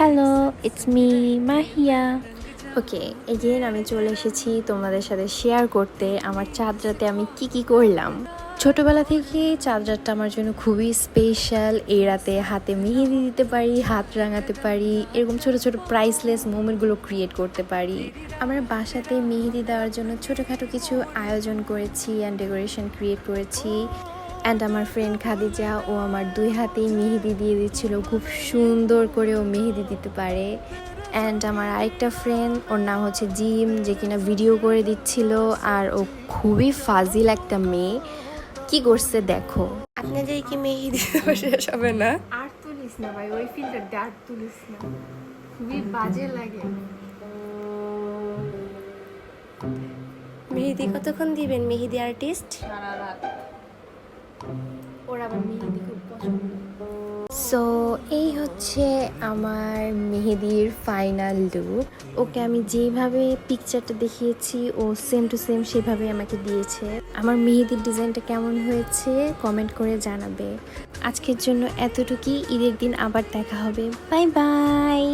Hello, it's me Mahiya. Okay, again আমি চলে এসেছি তোমাদের সাথে শেয়ার করতে আমার চাঁদ রাতে আমি কি করলাম। ছোটবেলা থেকে চাঁদ রাতটা আমার জন্য খুবই স্পেশাল। এই রাতে হাতে মেহেদি দিতে পারি, হাত রাঙাতে পারি, এরকম ছোট ছোট প্রাইসলেস মোমেন্টগুলো ক্রিয়েট করতে পারি। আমার বাসাতে মেহেদি দেওয়ার জন্য ছোটোখাটো কিছু আয়োজন করেছি অ্যান্ড ডেকোরেশন ক্রিয়েট করেছি। অ্যান্ড আমার ফ্রেন্ড খাদিজা ও আমার দুই হাতেই মেহেদি দিয়ে দিচ্ছিল, খুব সুন্দর করে ও মেহেদি দিতে পারে। অ্যান্ড আমার আরেকটা ফ্রেন্ড, ওর নাম হচ্ছে জিম, যে কিনা ভিডিও করে দিচ্ছিল। আর ও খুবই ফাজিল একটা মেয়ে, কি করছে দেখো। আপনাদের কি মেহেদি দেওয়া শেষ হবে না? আর তুলিস না ভাই, ওই ফিল্টার দিয়ে আর তুলিস না, খুবই বাজে লাগে। মেহেদি কতক্ষণ দিবেন মেহেদি আর্টিস্ট? সারা রাত। ওর আবার মেহেদি খুব পছন্দ। সো এই হচ্ছে আমার মেহেদির ফাইনাল লুক। ওকে আমি যেভাবে পিকচারটা দেখিয়েছি ও সেম টু সেম সেভাবে আমাকে দিয়েছে। আমার মেহেদির ডিজাইনটা কেমন হয়েছে কমেন্ট করে জানাবে। আজকের জন্য এতটুকুই। ঈদের দিন আবার দেখা হবে। Bye bye.